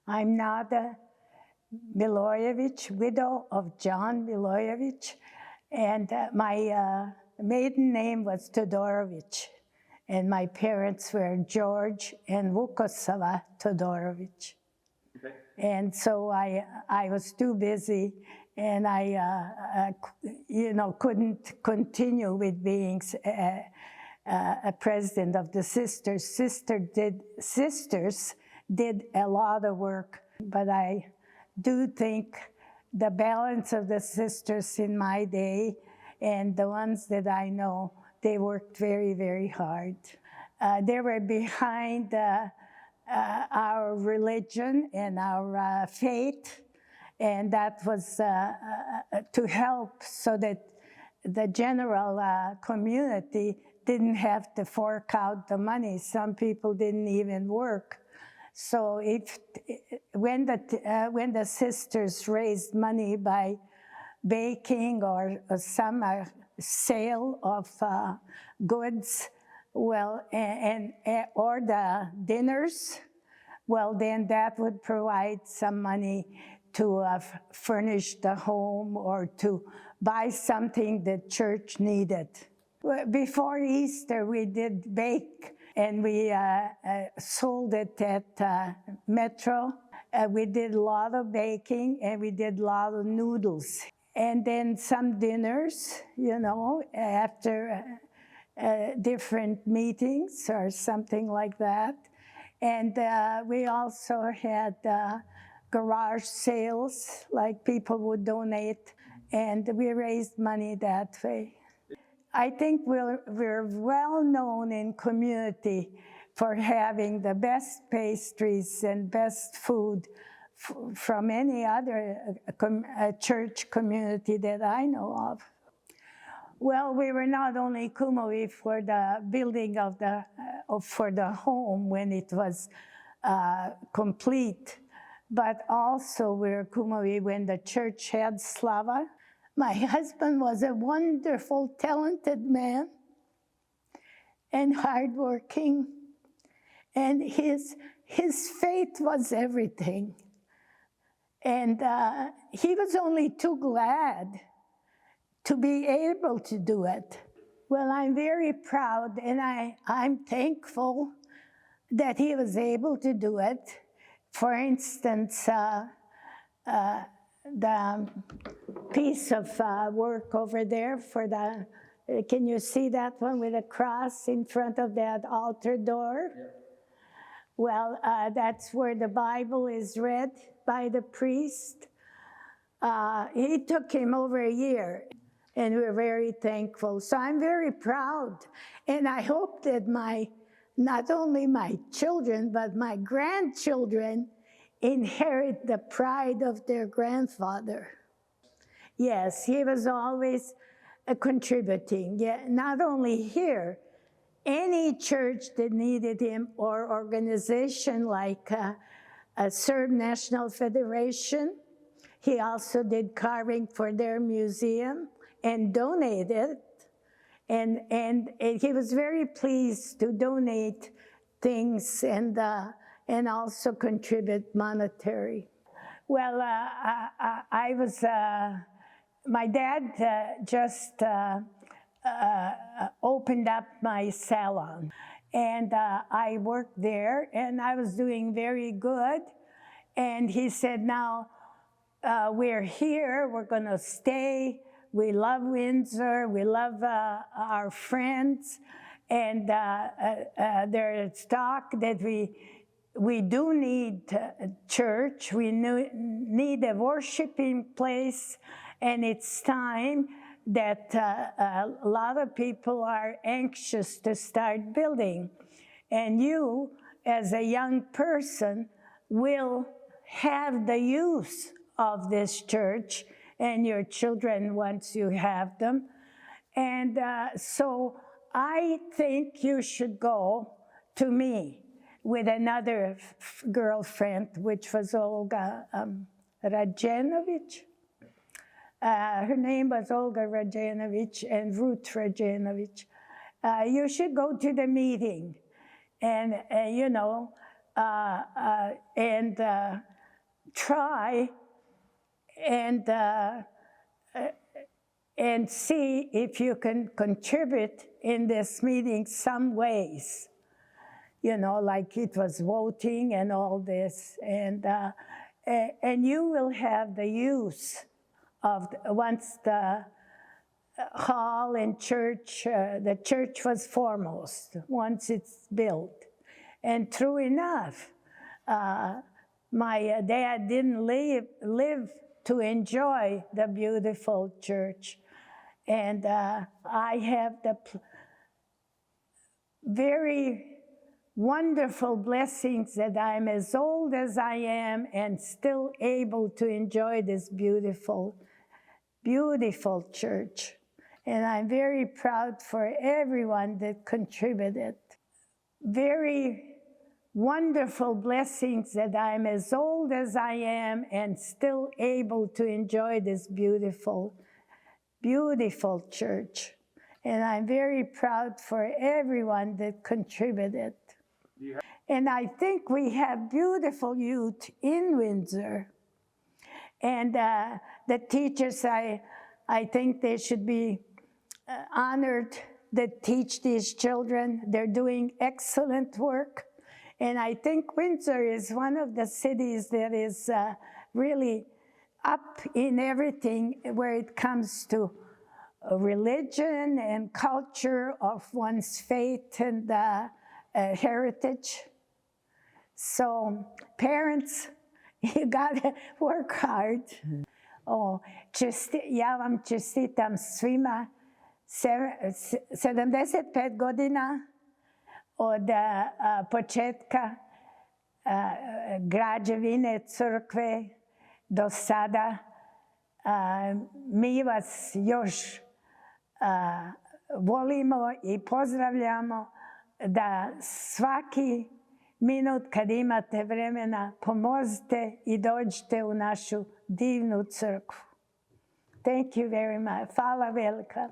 I'm Nada Miloyevich, widow of John Miloyevich, and my maiden name was Todorovic, and my parents were George and Vukosava Todorovic. Okay. And so I was too busy, and I couldn't continue with being a president of the sisters. Sisters did a lot of work, but I do think the balance of the sisters in my day and the ones that I know, they worked very, very hard. They were behind our religion and our faith, and that was to help so that the general community didn't have to fork out the money. Some people didn't even work. So when the sisters raised money by baking or some sale of goods, well, or the dinners, well, then that would provide some money to furnish the home or to buy something the church needed. Before Easter, we did bake, and we sold it at Metro. We did a lot of baking, and we did a lot of noodles. And then some dinners, after different meetings or something like that. And we also had garage sales, like people would donate, and we raised money that way. I think we're well known in community for having the best pastries and best food from any other church community that I know of. Well, we were not only Kumowi for the building of for the home when it was complete, but also we were Kumowi when the church had Slava. My husband was a wonderful, talented man and hardworking, and his faith was everything. And he was only too glad to be able to do it. Well, I'm very proud, and I'm thankful that he was able to do it. For instance, the piece of work over there for the, can you see that one with a cross in front of that altar door? Yeah. Well, that's where the Bible is read by the priest. It took him over a year, and we're very thankful. So I'm very proud, and I hope that not only my children, but my grandchildren inherit the pride of their grandfather. Yes, he was always contributing. Yeah, not only here, any church that needed him or organization like a Serb National Federation, he also did carving for their museum and donated. And he was very pleased to donate things and also contribute monetary. Well, I was, my dad just opened up my salon, and I worked there, and I was doing very good. And he said, now we're here, we're gonna stay. We love Windsor, we love our friends, and there's talk that we do need church, we need a worshiping place, and it's time that a lot of people are anxious to start building. And you, as a young person, will have the use of this church, and your children once you have them. And so I think you should go to me with another girlfriend, which was Olga Rajenovich. Her name was Olga Rajenovich and Ruth Rajenovich. You should go to the meeting, and try and see if you can contribute in this meeting some ways. You know, like it was voting and all this, and you will have the use of, once the hall and church, the church was foremost, once it's built. And true enough, my dad didn't live to enjoy the beautiful church. And I have the very wonderful blessings that I'm as old as I am and still able to enjoy this beautiful, beautiful church. And I'm very proud for everyone that contributed. Very wonderful blessings that I'm as old as I am and still able to enjoy this beautiful, beautiful church. And I'm very proud for everyone that contributed. And I think we have beautiful youth in Windsor. And the teachers, I think they should be honored that teach these children. They're doing excellent work. And I think Windsor is one of the cities that is really up in everything where it comes to religion and culture of one's faith and heritage. So parents, you gotta work hard. Ja vam čestitam svima 75 godina od početka građevine crkve do sada. Mi vas još volimo i pozdravljamo, da svaki minut kad imate vremena pomozite i dođite u našu divnu crkvu. Thank you very much. Hvala velika.